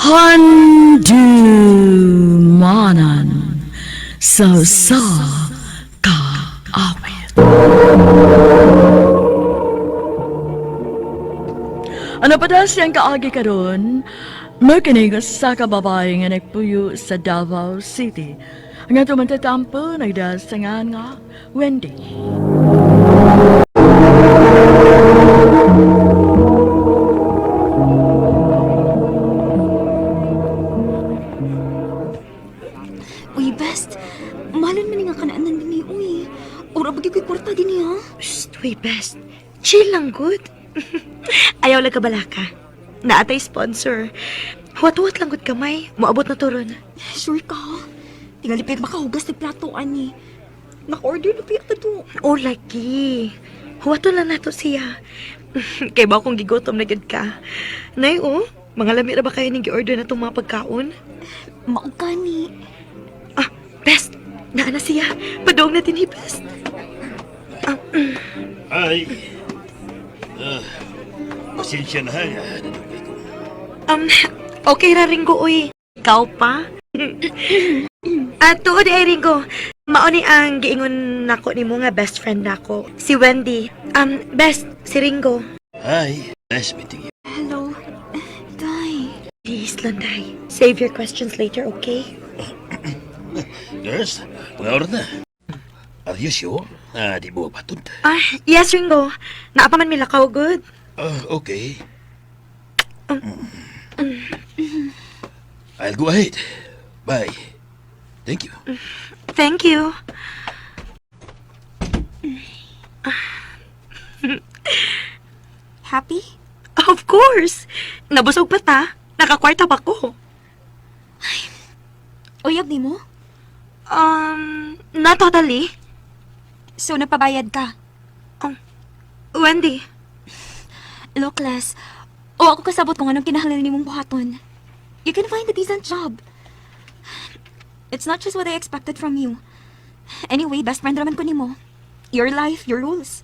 Handumanan sa kaawit. Ano pa daw siyang kaagi karon? Makinig sa kababae nga nagpuyo sa Davao City. Nga tumantatampo nagdasangan nga Wendy. Uy, best. Malon man nga kanaanan din ni uy. Ura bagi ko'y kwarta din niya. Shh, uy, best. Chill lang, good. Ayaw lang kabalaka. Naatay sponsor. Huwat-huwat lang good kamay. Moabot na turon. Sure ka? Tingalipit makahugas ng plato, ani. Naka-order na piyak na to. Oh, lagi. Huwato lang nato siya. Kay ba akong gigotom na gid ka? Nay, oh. Mga lami na ba kayo ning gi-order na itong mga pagkaon? Maugani. Ah, best. Naana siya. Padoong natin ni best. Ay. Pasensya na ha. Okay ra Ringo, uy. Ikaw pa? Tuod ay Ringo. Mauni ang giingon nako nimo nga best friend nako. Si Wendy. Best, si Ringo. Hi. Nice meeting you. Hello. Day. Please, Landay. Save your questions later, okay? Nurse, mga oras na. Are you sure? Di mo patod? Yes, Ringo. Naapaman mi lakaw, good. Okay. I'll go ahead. Bye. Thank you. Thank you. Happy? Of course. Nabusog pa ta. Nakakwarta pa ko. Uyab ni mo? Not totally. So, napabayad ka? Wendy. Look, Les. O ako kasabot kung anong kinahanglan ni mong buhaton. You can find a decent job. It's not just what I expected from you. Anyway, best friend raman ko ni mo. Your life, your rules.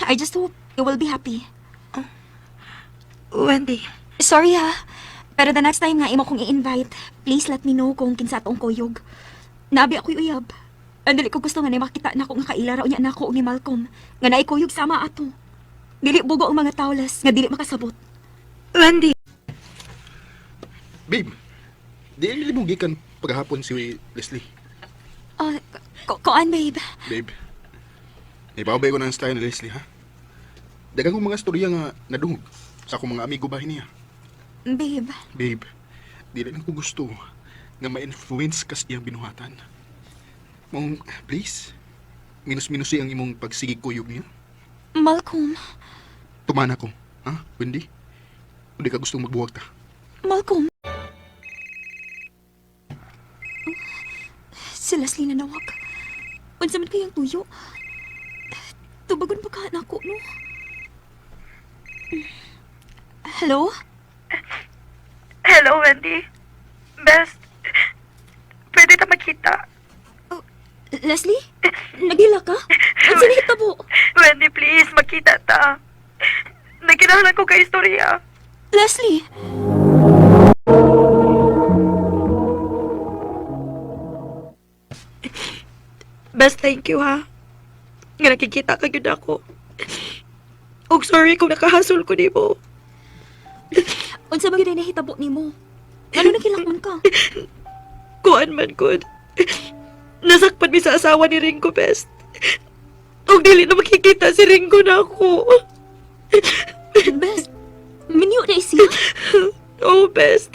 I just hope you will be happy. Wendy. Sorry ha, pero the next time nga imo kong i-invite, please let me know kung kinsa atong kuyog. Nabi ako'y uyab. Ang dili ko gusto nga na makita na ako nga kailaraw niya na ako ni Malcolm, nga naikuyog sama ato. Dili bugo ang mga tawlas, nga dili makasabot. Wendy. Babe, di nila mong gikan paghapon si Leslie. Koan, babe? Babe, ibabay ko na ang style ni Leslie, ha? Dagang kong mga storya nga nadungog sa akong mga amigo bahay niya. Babe, Babe, di rin ko gusto nga ma-influence kas iyang binuhatan. Mong, please, minus-minus ang imong pagsigig kuyog niya. Malcolm. Tumana ko, ha, Wendy? Kung di ka gustong magbuwag ta. Malcolm. Si Leslie na nawag. Unsa man kayang tuyo? Tubagon pa ka na ako, no? Hello? Hello, Wendy. Best. Pwede ta makita. Leslie? Nagila ka? Unsa ni hitabo? Wendy, please, makita ta. Nagkinahanglan ko kay istorya. Leslie! Best, thank you, ha. Nga nakikita ka yun ako. Og sorry kung nakahasol ko di mo. Unsa man gyud nahitabo nimo? Ano nakilakman ka? Kuan man, good. Nasakpan mi sa asawa ni Ringo, best. Og dili na makikita si Ringo na ako. Best, minyo na siya. Oh, best.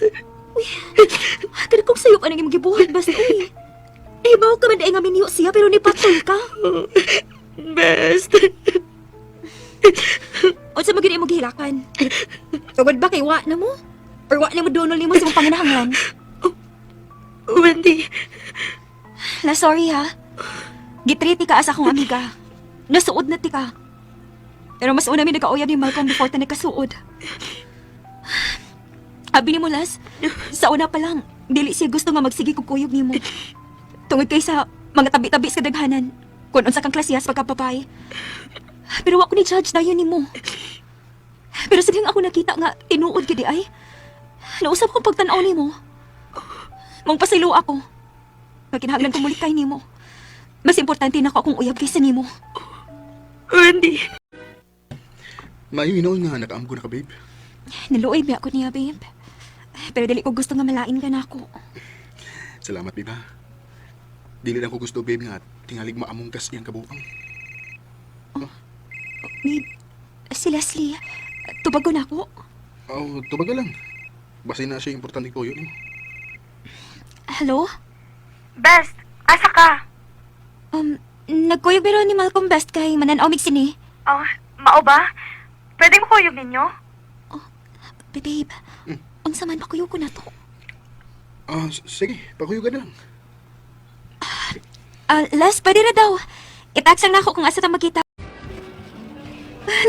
Kada kong sayo pa nang imong gibuhat, best, uy. Ibaw ka man dahil nga minyo siya pero nipatol ka. Best. Unsa man gyud imong gihilakan? Tugod ba kay wa na mo? Or wa na mo donol nimo sa imong panginahanglan? Wendy. La sorry ha. Gitriti ka as akong amiga. Nasuod na ti ka. Pero mas una mi nagkauyab ni Malcolm before ta nagkasuod. Abi ni mo Las, sa una pa lang, dili siya gusto nga magsige kog kuyog nimo. Tungod kay sa mga tabi-tabi sa daghanan, kung unsa kang klasiyas pagkapapay. Pero ako ni judge dayon nimo. Pero sigang ako nakita nga tinuod gidi ay. Nausap ko pagtanaw nimo. Mong pasilo ako. Pagkinahanglan ko mulikay nimo. Mas importante na ko akong uyab kaysa nimo. Randy, Maminaw nga nakaam ko na ka, babe. Naluoy ba ako niya, babe? Pero dili ko gusto nga malain ka na ako. Salamat, babe, ha? Dili lang ko gusto, babe, nga tingalig maamong kas iyang kabuang. Babe, si Leslie, tubag ko na ako. Oh, tubaga lang. Basta na siya importante ko yun. Hello? Best, asa ka? Nagkuyog biro ni Malcolm Best kay mananaw mig sini. Oh, mao ba? Pwede mo kuyog ninyo? Babe, unsa man pa kuyog ko na to? Sige, pakuyugan na lang. Les, pwede na daw. Itaksang na ako kung asa ta magkita.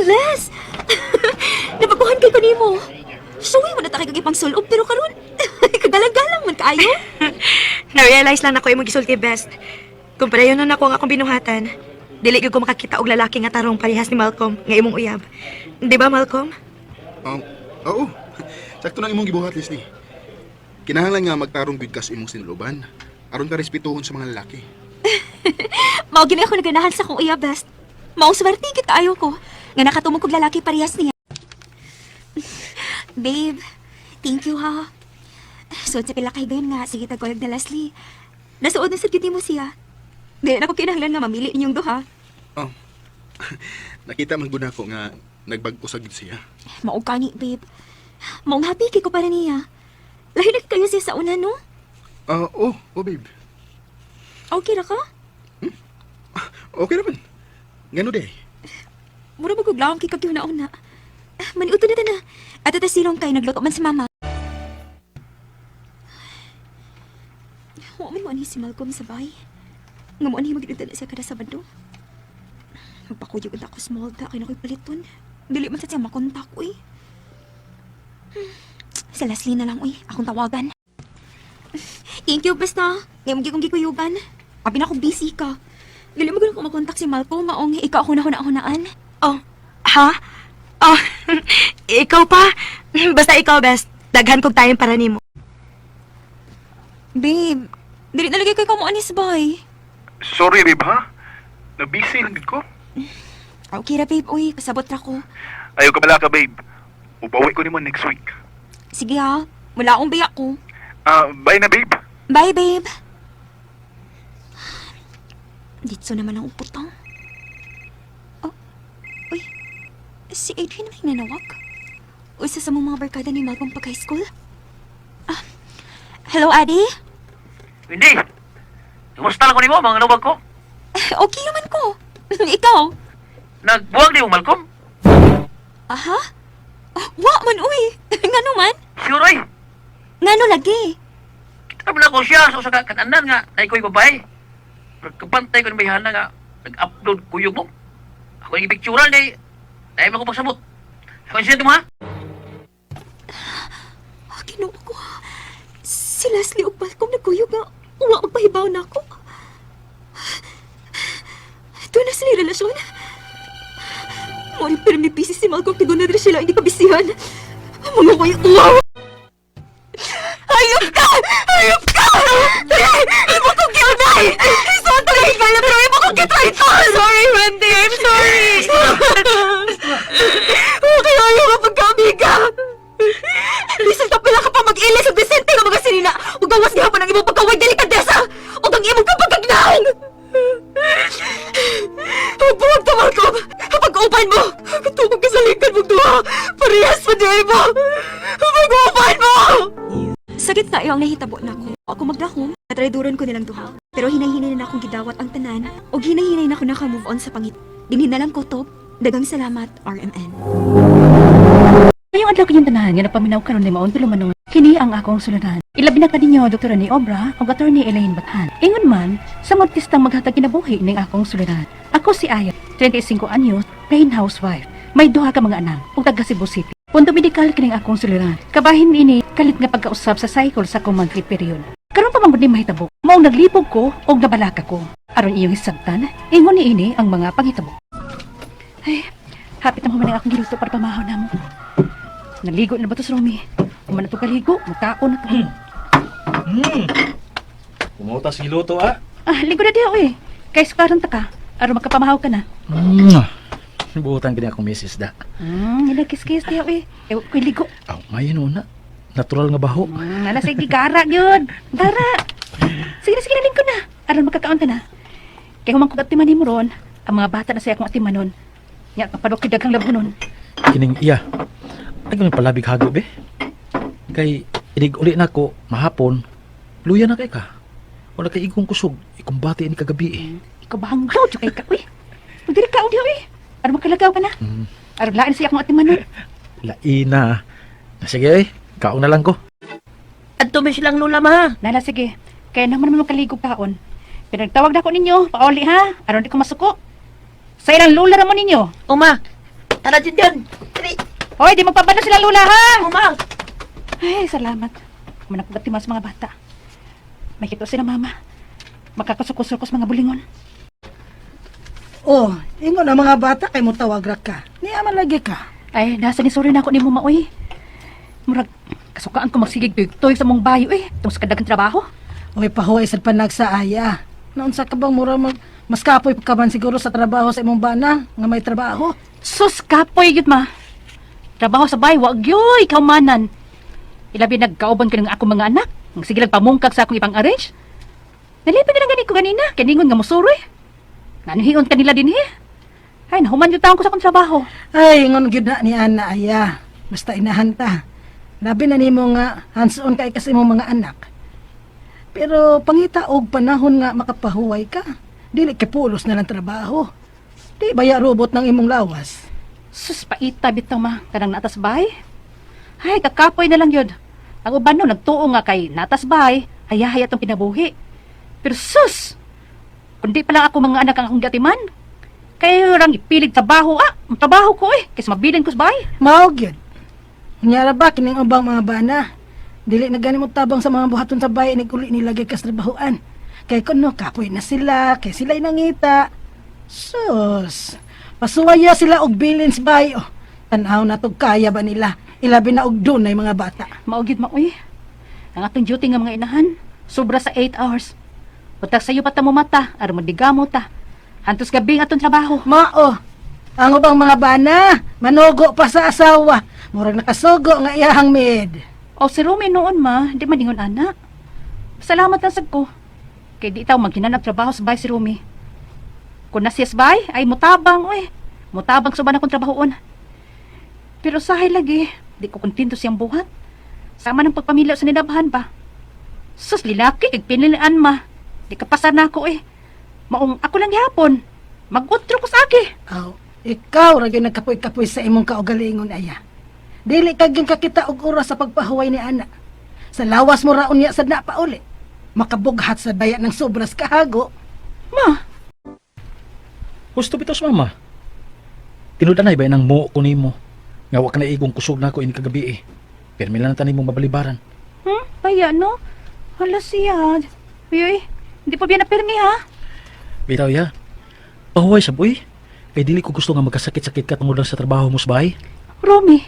Les! Nabaguhan kay ko nimo. Suwi mo na ta kay kagipang sulob, pero karon kagalang-galang man kaayo. Na-realize lang na ko imong gisulti, Best. Kung padayon na ako ang akong binuhatan, dili gyud ko makakita og lalaki nga tarong parehas ni Malcolm nga imong uyab. Di ba, Malcolm? Oo. Sakto nang imong gibuhat, Leslie. Kinahanglan nga magtarong gud kas imong sinuluban. Aron ka respetuhon sa mga lalaki. Mao gini ako naganahan sa kong iya, Best. Mao swerte kita ayo ko nga nakatumog kog lalaki parehas niya. Babe, thank you ha. So sa pila kay gayon nga sige tagkoyog na Leslie. Nasuod na sa giti mo siya. Di na ko kinahanglan nga mamili ninyong duha. Oh. Nakita man gud ako nga nagbag-o sa gid siya. Mao kani, babe. Mao happy kay ko para niya. Lahi na kayo siya sa una, no? Oh, babe. Okay ra ka? Okay naman. Ngano day? Mura maguglaong kay kagyo na una. Maniuto na ta na. At ito silong kay nagluto man si mama. Huwag man mo ani si Malcolm sa bahay. Nga mo ani magdito na siya kada Sabado. Magpakuyog na ako small ta kay nakoy paliton. Dili man sa siya makontak ko eh. Si Leslie na lang uy, akong tawagan. Thank you, basta. Ngayon kong gikuyugan. Abi na akong busy ka. Dili mo ganun ko makontak si Malcolm, maong ikaw ako na hunaan. Oh, ha? Oh, ikaw pa? Basta ikaw, Best. Daghan kog tayong para nimo. Babe, dili nalagay kay kamo anis bay. Sorry, babe, ha? Na-busy lang gid ko. Okay ra, babe. Uy, pasabot ra ko. Ayaw ka bala ka, babe. Ubawi ko nimo next week. Sige ha, wala akong biyak ko. Bye na, babe. Bye, babe. Dito naman ang uputang. Oh, uy. Si Adrian may nanawag. Uy, sa mga barkada ni Malcolm pag high school. Hello, Adi? Hindi. Kumusta lang ko nimo mga nubag ko? Okay naman ko. Ikaw? Nagbuwag ni mo, Malcolm? Aha? Wa man, uy. Ngano man? Sure, ay. Ngano lagi? Kita na ko siya sa katanan nga na iko'y babae. Kapantay ko ng bayhana nga nag-upload kuyog mo. Ako yung pictural kay dahil mo ko pagsabot. Ako yung mo, ha? Kinuha ko. Si Leslie o Malcolm nagkuyog nga. Uwa magpahibaw na ako. Ito na sila relasyon. Mori pero may busy si Malcolm tigo na rin sila hindi kabisihan. Mga kayo uwaw. Hayop ka! Hayop ka! Ibo ko kinay! Sorry! Pero ibo ko kitry to! Sorry, Wendy! I'm sorry! Okay, ayaw ka pagkamiga! Listen ka pala ka pa mag-ilis ang desente nga mga sinina! Huwag gawas nga pa ng imong pagkaway delikadesa! Huwag ang imong kapagkagnaang! Huwag ka, Malcolm! Pag-upan mo! Tumog ka sa likan mong duha! Parehas pa di mo! Pag-upan mo! Sakit tayo ang nahitabo na ako. Ako magdahom, natrayduran ko nilang duha. Pero hinay-hinay na akong gidawat ang tanan o hinay-hinay na ako naka-move on sa pangit. Dinhin na lang ko top. Dagang salamat, RMN. Ngayong adlaw kayong tanan nga napaminaw karon ni maon tulumanon. Kini ang akong sulunan. Ilabi na kaninyo Dr. Ni Obra ug Attorney Elaine Bathan. Ingon man sa artistang maghatag kinabuhi ning akong sulunan. Ako si Aya, 35 anyos, plain housewife. May duha ka mga anak ug taga Cebu City. Punto medikal kining akong sulunan. Kabahin ini kalit nga pagkausap sa cycle sa akong monthly period. Karon pa man gud ni mahitabo. Mao naglipog ko ug nabalaka ko. Aron iyong hisabtan, ingon ni ini ang mga panghitabo. Ay, hapit na mo man ang akong giluto para pamahaw namo. Naligo na ba to si Romy? Kung man na to kaligo, mukhaon na to. Kumutas giluto ah. Ligo na diyo eh. Kay sukaran ta ka. Aron makapamahaw ka na. Buutan gini akong misis da. Nilagkis-kis diyo eh. Ewa ko'y ligo. Aw, mayin na. Natural nga baho. Nala, sige, gara yun. Gara. Sige na, nalingko na. Aron makakaon ka na. Kaya humang kong atiman mo ron, ang mga bata na saya kong atiman nun. Nga, kapadok kay daghang labo nun. Kining iya. Ay ganun palabig hago be. Kay inig uli na ko mahapon. Luya na kay ka. Wala kay igong kusog. Ikumbati ni kagabi eh. Ikaw ba hanggaw, tsaka ikaw eh. Magdiri ka, diyo eh. Aron makalagaw ka na. Aron lain siya kong atiman nun. Laina. Sige eh. Kaon na lang ko. At tumi silang lula ma. Nala, sige. Kaya naman naman makaligo kaon. Pinagtawag na ko ninyo, pauli ha. Aron di ko masuko. Sa ilang lula ramon ninyo. Uma, tara dyan dyan. Dali. Hoy, di magpabalo sila lula ha. Uma. Ay, salamat. Manapagatimas mga bata. May kito sila mama. Makakusukos-sukos mga bulingon. Oh, ingon ang mga bata kay mo tawag ra ka. Niya man lagi ka. Ay, nasa ni sorry na ako ni mo maoy. Murag, kasukaan ko magsigig toy sa mong bayo eh. Itong sa kadagang trabaho. Oy, pahuway sad panagsaaya. Naon sa kabang mura mas kapoy pa ka man siguro sa trabaho sa imong bana nga may trabaho. Sus, kapoy yun ma. Trabaho sa bahay, wag yoy, kaumanan. Ilabi nagkauban ka ng ako mga anak. Ang sige lang pamungkag sa akong ipang arrange. Nalipin na lang ganit ko ganina. Kaningon nga musuro eh. Nanuhion kanila din eh. Ay, nahuman yung taong ko sa akong trabaho. Ay, ingon gyud na ni ana aya. Basta inahanta. Labi na nimo nga hands-on kay kasi imong mga anak. Pero pangita og panahon nga makapahuway ka. Dili kay pulos na lang trabaho. Di baya robot ng imong lawas. Sus, paita bitaw ma. Kanang natas bahay. Ay, kakapoy na lang yun. Ang uban no, nagtuo nga kay natas bahay. Haya-haya itong pinabuhi. Pero sus! Kundi pa lang ako mga anak ang akong gatiman. Kaya orang ipilig trabaho ang trabaho ko eh. Kasi mabilin ko sa bahay. Mao gyud. Unyara ba kining ubang mga bana? Dili na gani mo tabang sa mga buhaton sa bahay ni uli nilagay kas trabahoan. Kay kuno kapoy na sila, kay sila nangita. Sus. Pasuwaya sila og bilin sa bahay. Oh. Tanaw na to kaya ba nila? Ilabi na og dunay mga bata. Maugid mauy. Ang atong duty nga mga inahan, sobra sa 8 hours. Butak sa'yo pa ta mo mata, aron madigamo ta. Hantos gabi ang atong trabaho. Mao. Ang ubang mga bana, manugo pa sa asawa. Murag nakasugo nga iyahang maid. O si Romy noon ma, di maningon ana. Salamat na sad ko. Kay di taw maghinanap trabaho sa bahay si Romy. Kung nasiyas bahay, ay mutabang oy. Mutabang sa akong trabahoon. Pero sahay lagi, di ko kontento siyang buhat. Sama ng pagpamilya sa ninabahan pa. Sus, lilaki, igpinilaan ma. Di kapasar na ako eh. Maong ako lang yapon. Mag-utro ko sa aki. Aw, ikaw ra gyud nagkapoy-kapoy sa imong kaugalingon aya. Dili ka gyud kakita og oras sa pagpahuway ni ana. Sa lawas mo raon niya sad na pauli. Makabughat sa baya ng sobras kahago. Ma, Gusto bitos mama. Tinudanay ba nang mo ko nimo? Nga wa ka na igong kusog na ako ini kagabi eh. Permi lang tanim mong mabalibaran. Kaya no? Hala siya. Uy, hindi pa biya na permi ha? Bitaw ya. Pahuway sa boy. Kay dili ko gusto nga magkasakit-sakit ka tungod lang sa trabaho mo sa bahay. Romy.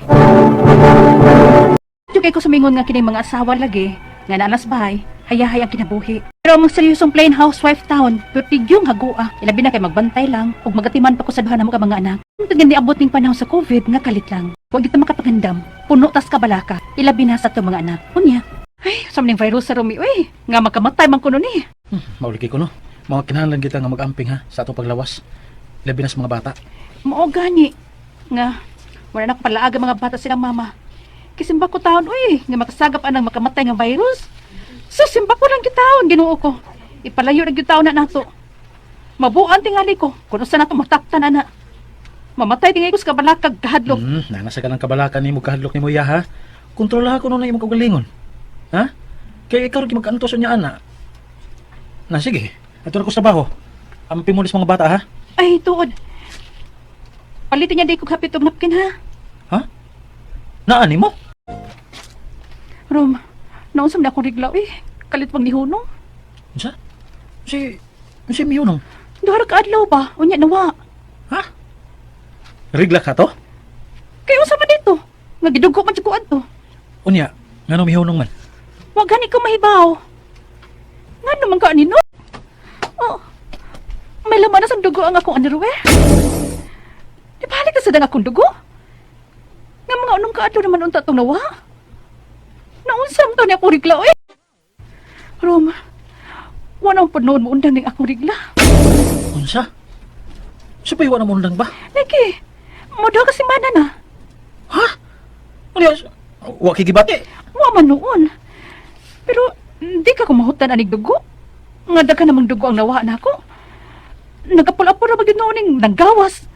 Yung kay ko sumingon nga kining mga asawa lagi, nga nanas bahay, haya-haya ang kinabuhi. Pero ang seryosong plain housewife town, pertigyong hagua. Ilabi na kay magbantay lang, ug magatiman pa ko sa duha na mga anak. Kung gandi abot ning panahon sa COVID, nga kalit lang. Huwag dito makapagandam, puno tas kabalaka, ilabi na sa to mga anak. Unya. Ay, sa maning virus sa Romy, uy, nga makamatay man kuno ni. Mauliki ko no. Mga kinahanglan kita nga mag-amping ha sa atong paglawas. Labi na sa mga bata. Mao gani. Nga, wala na ko palaaga mga bata silang mama. Kisimba ko taon, uy, nga makasagap anang makamatay nga virus. So, simba ko lang gitaon, ginuo ko. Ipalayo na gitaon na nato. Mabuan tingali ko, kung saan nato mataptan na. Mamatay tingay ko sa kabalakag kahadlok. Nanasa ka ng kabalakan ni mo kahadlok ni mo ya ha. Kontrolaha ko na imong kagalingon. Ha? Kaya ikaw rin mag-antos niya ana. Na sige, ato na ko sa trabaho. Amping mo mga bata ha. Ay, tuod. Palitin niya di ko kapit og napkin ha. Ha? Naani mo? Rom, nausam na akong riglaw eh. Kalit pang nihunong. Unsa? Si Miyunong. Duhara ka adlaw ba? Unya nawa. Ha? Rigla ka to? Kaya usama dito. Nga gidugo man siya to. Unya, Nga mihunong man. Wa gani ko mahibaw. Nga naman ka anino? Oh, may laman na sa dugo ang akong underwear. Di balik ka sa dang akong dugo? Nga mga unong kaadto naman unta tong nawa. Naunsam to ni akong rigla, oy. Rom, wala akong panood mo undang ng akong rigla. Unsa? Siya pa iwan mo undang ba? Niki, modaw kasi mana na. Ha? Alias, wa kigibati. Wa man noon. Pero, di ka kumahutan anig dugo. Nga daga namang dugo ang nawa na ako. Nagapul-apul na bagid noon ng nanggawas.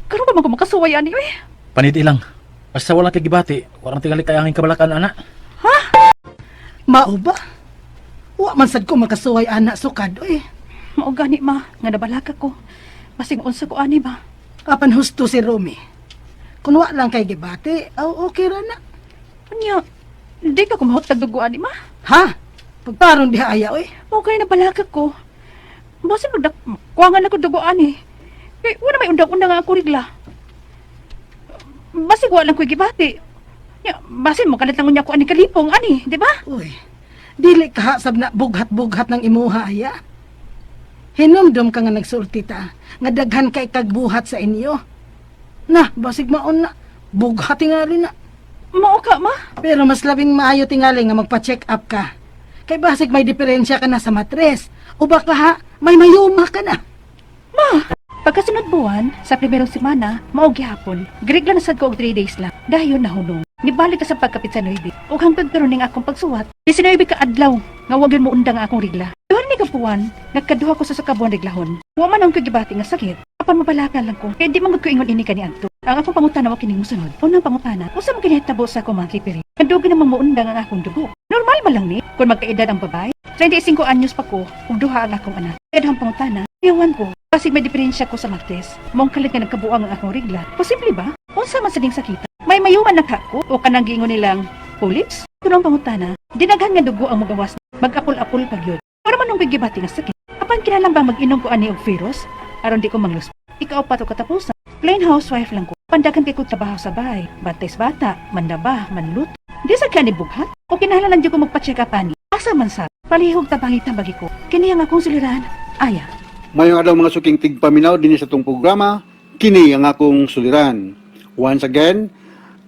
Karon ba man ko makasuway ani, oy? Paniti lang. Basta wala kigibati, walang tingali kaya angin kabalakan, ana. Mao ba? Wa man sad ko makasuway anak sukad, oy. Mao gani ma, nga nabalaka ko. Basing unsa ko ani ba? Apan husto si Romy. Kung wa lang kay gibati, aw okay ra na. Unya, di ka kumahutag dugo ani ma. Ha? Pagparon diha aya, oy. Okay na balaka ko. Basing nagdak kuwangan ako dugo ani. Kay wala may undang-undang nga ako rigla. Basing wa lang ko gibati. Ya, basing mo kalit lang unya ko ani kalipong ani, di ba? Uy, dili ka sab na bughat-bughat ng imuha aya. Hinumdum ka nga nagsulti ta, nga daghan kay kagbuhat sa inyo. Na, basig maon na, bughat tingali na. Mao ka ma. Pero mas labing maayo tingali nga magpa-check up ka. Kay basig may diferensya ka na sa matres. O baka ha, may mayuma ka na. Pagkasunod buwan, sa primerong semana, mao gihapon. Grigla na sad ko og 3 days lang. Dayon nahunong. Nibalik ka sa pagkapit sa 9. Ug hangtod karon ning akong pagsuwat, 19 ka adlaw nga wa gyud mo undang ang akong rigla. Duha ni kapuan, nagkaduha ko sa sakabuan riglahon. Wa man ang kagibati nga sakit. Apan mabalakan lang ko. Kaya di man gud ko ingon ini kaniadto. Ang akong pangutana wa kining mosunod. Unang pangutana, unsa man kini hitabo sa akong monthly period? Kadugi namang mo undang ang akong dugo. Normal ba lang ni kung magkaedad ang babae? 35 anyos pa ko ug duha ang akong anak. Kaya dahang pangutana, iyawan ko. Kasi may diferensya ko sa martes. Mong kalit nga nagkabuang ang akong rigla. Posible ba? Unsa man sa ding sakita? May mayuman na kako o kanang giingon nilang polyps? Kunong pangutana, dinaghan nga dugo ang magawas. Mag-apol-apol pagyod. Para man nung gigibati nga sakit. Apan kinalang ba mag-inom ko ani og virus? Aron di ko manglus. Ikaw pa to katapusan. Plain housewife lang ko. Pandagan kay ko trabaho sa bahay. Bantes bata, mandaba, manluto. Di sa kani bughat? O kinahanglan di ko magpa-check up ani. Asa man sa? Palihog tabangit bagi ko. Kini ang akong suliran. Aya. Mayong adlaw mga suking tigpaminaw din sa itong programa, kini ang akong suliran. Once again,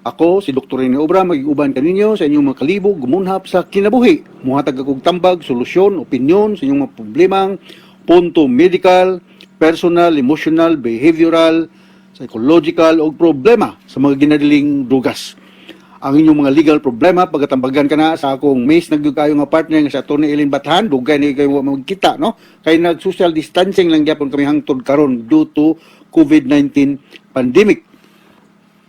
ako si Dr. Rene Obra, mag-iuban kaninyo sa inyong mga kalibog, gumunhap sa kinabuhi. Muhatag akong tambag, solusyon, opinyon sa inyong mga problemang, punto medical, personal, emotional, behavioral, psychological, o problema sa mga ginadiling drugas. Ang inyong mga legal problema, pagatambagan ka na sa akong mace nagdugayo nga partner nga sa Atty. Elaine Bathan, dugay ni kayo magkita, no? Kaya nag-social distancing lang gyapon kami hangtod karon due to COVID-19 pandemic.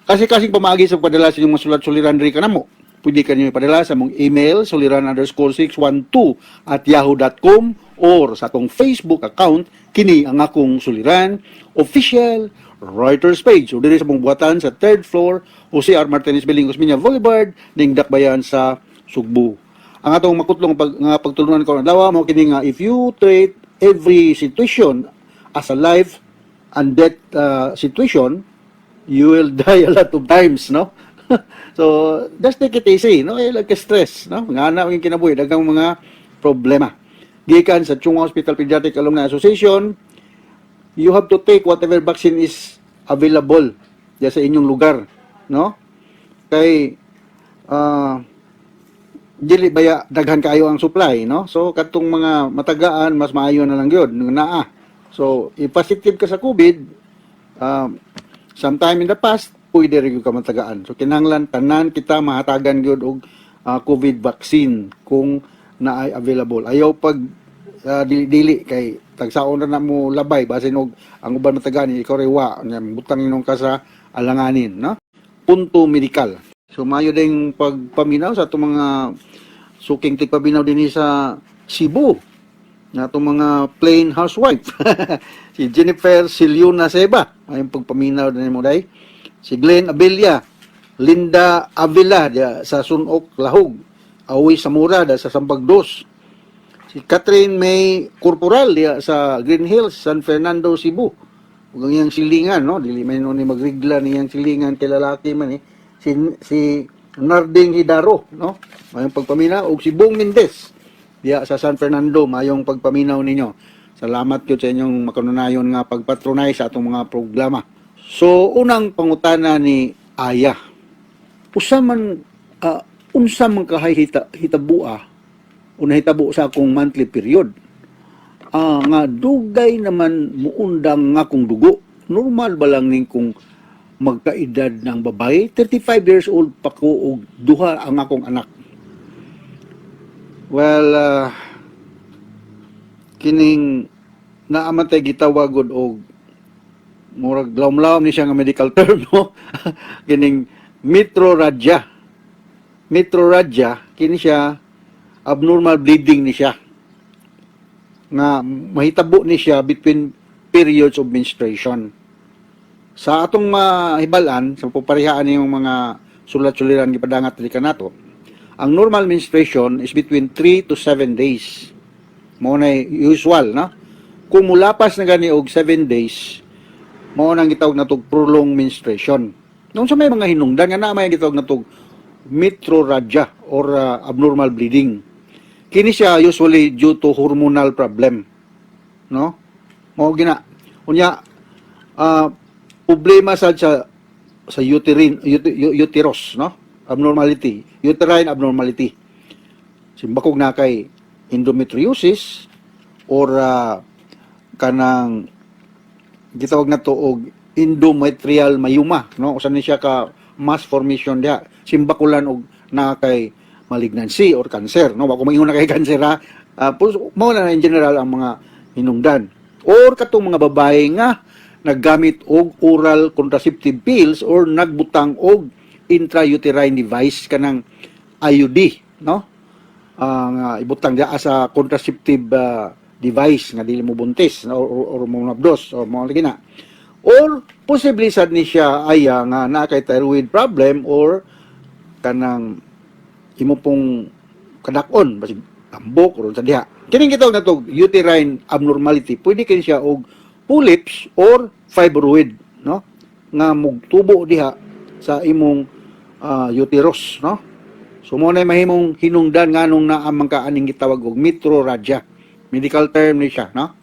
Kasi pamaagi sa padala sa inyong mga sulat-suliran rin ka na mo. Pwede ka nyo ipadala sa mong email, suliran_612@yahoo.com or sa akong Facebook account, kini ang akong suliran, official Reuters page. O diri sa mong buhatan sa 3rd floor, Jose R. Martinez Bilingos Minya Boulevard, ning Dakbayan sa Sugbo. Ang atong makutlong pagtulungan ko na dawa mo kini nga, if you treat every situation as a life and death situation, you will die a lot of times, no? So, just take it easy, no? Like stress, no? Nga na yung kinabuhi, dagang mga problema. Gikan sa Chung Hospital Pediatric Alumni Association, you have to take whatever vaccine is available diya sa inyong lugar, no? Kay dili baya daghan kaayo ang supply, no? So katong mga matagaan mas maayo na lang gyud naa. So if positive ka sa COVID, sometime in the past pwede rin ka matagaan. So kinahanglan tanan kita mahatagan gyud og COVID vaccine kung naay available. Ayaw pag dili kay tagsaon na mo labay basin og ang uban matagaan ikaw rewa butang ninong ka sa alanganin, no? Punto medical. So mayo ding pagpaminaw sa atong mga suking tigpaminaw dinhi sa Cebu na atong mga plain housewife. Si Jennifer Siliuna Seba ayong pagpaminaw dinhi mo day. Si Glenn Abella, Linda Avila sa Sunok Lahog, Awi Samura sa Sambag 2. Si Catherine May Corporal sa Green Hills, San Fernando, Cebu. Ug ang iyang silingan, no? Dili man ni magrigla niyang silingan kay lalaki man eh. Si Narding Hidaro, no? Mayong pagpaminaw og si Bong Mendez diya sa San Fernando, mayong pagpaminaw ninyo. Salamat gyud sa inyong makanunayon nga pagpatronize sa atong mga programa. So unang pangutana ni Aya, unsa man hitabua o nahitabo sa akong monthly period nga dugay naman muundang nga akong dugo. Normal ba lang ning kung magkaedad ng babae? 35 years old pa ko og duha ang akong anak. Well, kining naamantay gitawagod og murag lawm-lawm ni siya nga medical term, no? Kining metrorrhagia. Metrorrhagia, kini siya abnormal bleeding ni siya. Nga mahitabo ni siya between periods of menstruation. Sa atong mahibalan, sa puparihaan yung mga sulat-suliran gipadangat diri kanato, ang normal menstruation is between 3 to 7 days. Mao na usual, no? Kung mulapas na gani og 7 days, mao nang gitawag natog prolonged menstruation. Nung sa may mga hinungdan nga na may gitawag natog metrorrhagia or abnormal bleeding. Kini siya usually due to hormonal problem, no? Mao gina. Unya problema sa uterus, no? Abnormality, uterine abnormality. Simbakog na kay endometriosis or kanang gitawag na to og endometrial myoma, no? Usa ni siya ka mass formation dia. Simbakulan og na kay malignancy or cancer, no? Wa ko maingon na kay cancer ha. Mao na in general ang mga hinungdan. Or katong mga babae nga naggamit og oral contraceptive pills or nagbutang og intrauterine device kanang IUD, no? Ibutang dia sa contraceptive device nga dili mo buntis, no? or mo nabdos or mo lagi na. Or possibly sad ni siya aya nga naa kay thyroid problem or kanang imo pong kadakon basig tambok or sa diha. Kining gitawag na to uterine abnormality, pwede kini siya og polyps or fibroid, no? Nga mugtubo diha sa imong uterus, no? So mo na mahimong hinungdan nganong naa man ka aning gitawag og metrorrhagia. Medical term ni siya, no?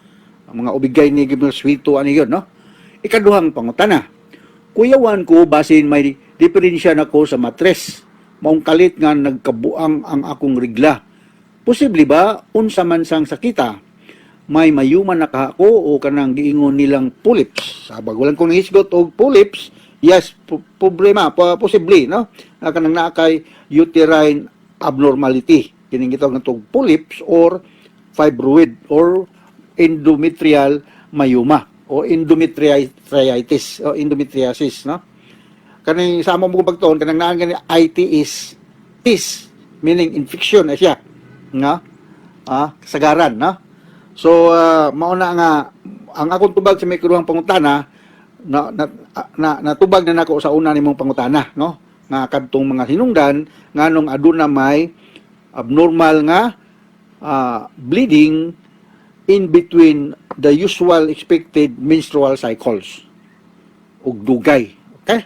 Ang mga ubigay ni Gibnal Suito ani yun, no? Ikaduhang pangutana. Kuyawan ko basin may diferensya nako sa matres. Maong kalit nga nagkabuang ang akong regla. Posible ba unsa man sang sakita? May mayuman na kahako o kanang giingon nilang polyps. Sa bagulan kong nahisgot og polyps, yes, problema, possibly, no? Kanang naa kay uterine abnormality. Kining gitawag natong polyps or fibroid or endometrial myoma o endometritis o endometriasis, no? Kaning sa among mga pagtuon kanang naa gani IT is meaning infection na siya, no? Kasagaran, no? So mauna nga ang akong tubag sa may kaduhang pangutana natubag na nako sa una nimong pangutana, no? Nga kadtong mga hinungdan nganong aduna may abnormal nga bleeding in between the usual expected menstrual cycles ug dugay. Okay?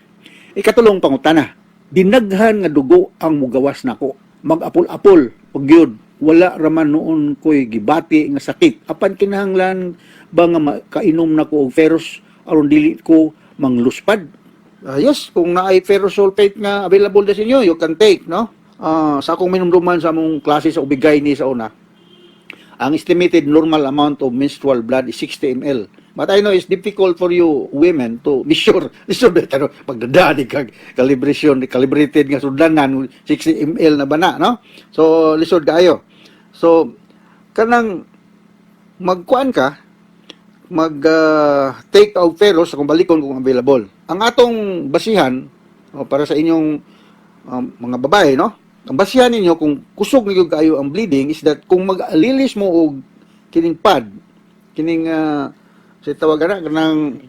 Ikatulong pangutana, dinaghan nga dugo ang mugawas nako. Mag-apol-apol ug gyud wala raman noon ko'y gibati nga sakit. Apan kinahanglan ba nga kainom nako og ferrous aron dili ko mangluspad? Yes, kung naay ferrous sulfate nga available sa inyo, you can take, no? Sa akong minumduman sa among klase sa ubigay ni sa una, ang estimated normal amount of menstrual blood is 60 ml. But I know it's difficult for you women to be sure. Pagdadaan kag calibrated nga sudanan 60 ml na bana, no? So lisod kaayo. So kanang magkuan ka, take out ferrous kung balikon kung available. Ang atong basihan para sa inyong mga babae, no? Ang basihan ninyo kung kusog niyo kayo ang bleeding is that kung mag-alilis mo og kining pad, kining sa tawagan na kanang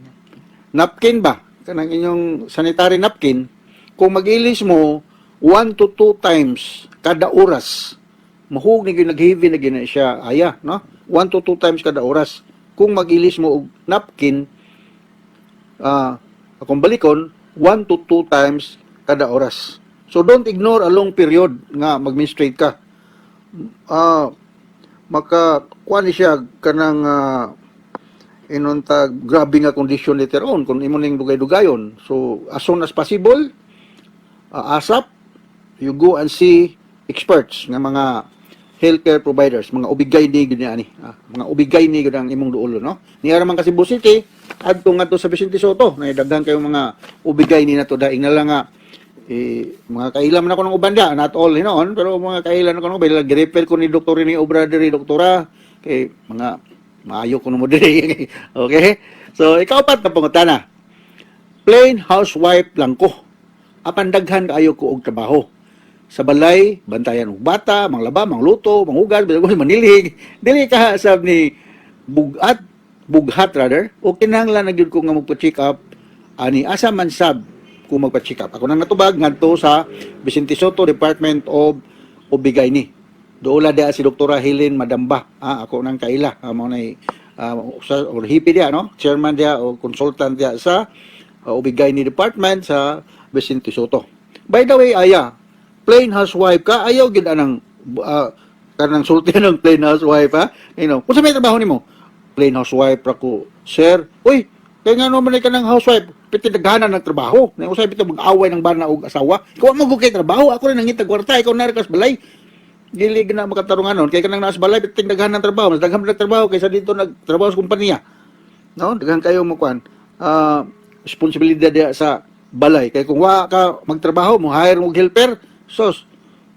napkin ba, kanang inyong sanitary napkin, kung mag-ilis mo 1 to 2 times kada oras, mahug ni nag-heavy na gina siya aya, no? 1 to 2 times kada oras. Kung mag-ilis mo og napkin, kung balikon 1 to 2 times kada oras. So don't ignore a long period nga mag-menstruate ka. Maka kuan ni siya kanang inuntag grabe nga condition later on kung imo ning dugay-dugayon. So as soon as possible, ASAP, you go and see experts nga mga healthcare providers, mga ubigay ni gud ani, mga ubigay ni gud ang imong duolo, no? Niya man kasi Cebu City adto nga to sa Vicente Soto, na daghan kayo mga ubigay ni nato daing na lang nga mga kailan man ako ng ubanda, not all hinoon, pero mga kailan ako ng ubanda, gi-refer ko ni Dr. ni Obra diri, doktora, kay mga maayo ko mo diri. Okay? So, ikaw pat na pangutana. Plain housewife lang ko. Apan daghan kaayo ko og trabaho. Sa balay, bantayan og bata, manglaba, mangluto, manghugas, manilig. Dili ka sab ni bughat rather, o kinahanglan na gyud ko nga magpa-check up ani asa man sab kung magpa-check up. Ako nang natubag ngadto sa Vicente Soto Department of Obigayni. Doula dia si Dr. Helen Madamba. Ako nang kaila. Mao nay or hipi dia, no? Chairman dia o consultant dia sa Obigayni Department sa Vicente Soto. By the way, plain housewife ka, ayaw gid anang kanang sulti ng plain housewife, ha? You know, kung sa may trabaho nimo, plain housewife ra ko. Sir, uy, kaya nga naman ka ng housewife, piti daghanan ng trabaho. Na usay bitaw mag-away ng bana og asawa. Ikaw mo gugay trabaho, ako rin nangita kwarta, ikaw na kas balay. Dili na makatarungan nun, kaya kanang naas balay piti daghanan ng trabaho, mas daghan ng trabaho kaysa dito nagtrabaho sa kumpanya. No, daghan kayo mo kuan. Responsibilidad dia sa balay. Kaya kung wa ka magtrabaho, mo hire og helper, sos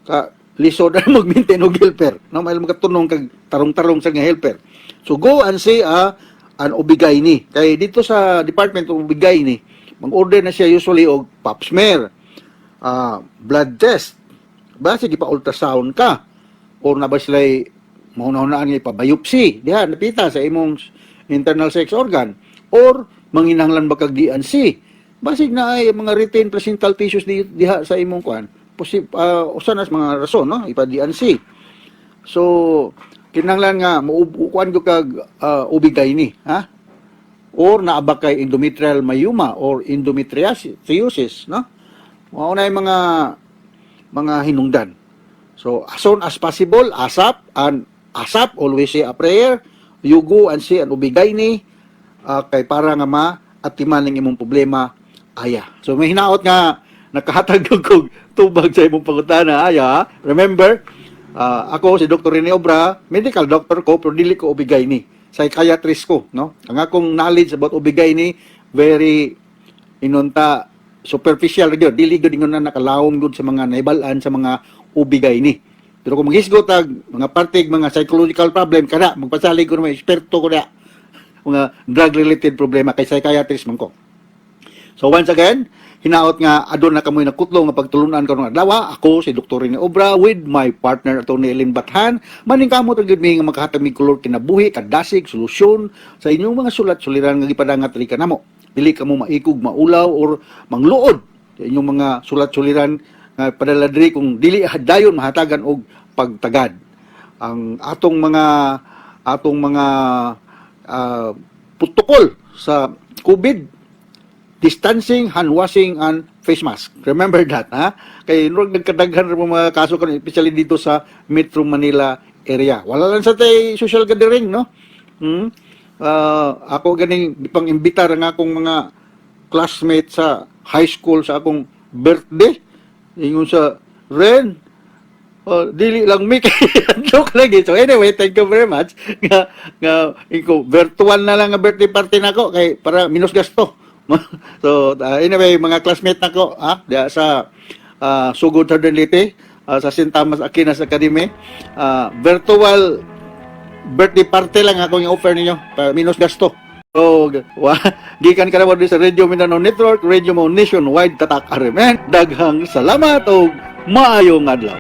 ka lisod na mag-maintain og helper. No, may makatunong kag tarong-tarong sa nga helper. So go and see an Obigayni. Kay dito sa Department of Obigayni, mag-order na siya usually og pap smear, blood test. Base di pa ultrasound ka or na ba sila mauna-unaan nga ipabiopsy diha napita sa imong internal sex organ or manginahanglan ba kag DNC. Base na ay mga retained placental tissues diha sa imong kuan. Usanas mga rason, no? Ipa-DNC. So kinahanglan nga mauukuan ko kag Obigayni, ha? Or naaba kay endometrial myoma or endometriosis, no? Mao na mga hinungdan. So as soon as possible, ASAP, always say a prayer. You go and see an Obigayni kay para nga maatiman ning imong problema aya. So may hinaot nga nakahatag og tubag sa imong pangutana aya. Remember, ako si Dr. Rene Obra, medical doctor ko pero dili ko Obigayni, psychiatrist ko, no? Ang akong knowledge about Obigayni very inunta superficial gyud, dili gyud ingon na nakalawom gyud sa mga naibalan sa mga Obigayni. Pero kung maghisgot tag mga partig mga psychological problem kada magpasalig ko mga eksperto ko na mga drug related problema kay psychiatrist man ko. So once again, hinaot nga adon na kamoy nakutlo nga pagtulunan karon adlaw. Ako si Dr. Rene Obra with my partner Atty. Ellen Bathan. Maning kamot gyud mi nga makahatag mig kolor kinabuhi, kadasig, solusyon sa inyong mga sulat-suliran nga gipadangat diri kanamo. Dili ka mo maikog, maulaw or mangluod sa inyong mga sulat-suliran nga padala diri kung dili dayon mahatagan og pagtagad. Ang atong mga protocol sa COVID, distancing, hand washing, and face mask. Remember that, ha? Kay nagkadaghan rin mga kaso karon, especially dito sa Metro Manila area. Wala lang sa tay social gathering, no? Ako ganing pang imbitar ang akong mga classmate sa high school sa akong birthday. Ingon sa Ren, dili lang mi joke lagi. So anyway, thank you very much. Nga virtual na lang nga birthday party nako kay para minus gasto. So anyway, mga classmate nako sa Sugod Southern Leyte, sa St. Thomas Aquinas Academy, virtual birthday party lang ako yung offer ninyo para minus gasto. So, gikan ka naman sa Radio Mindanao Network, Radio Mo Nationwide, tatak aremen. Daghang salamat o maayong adlaw.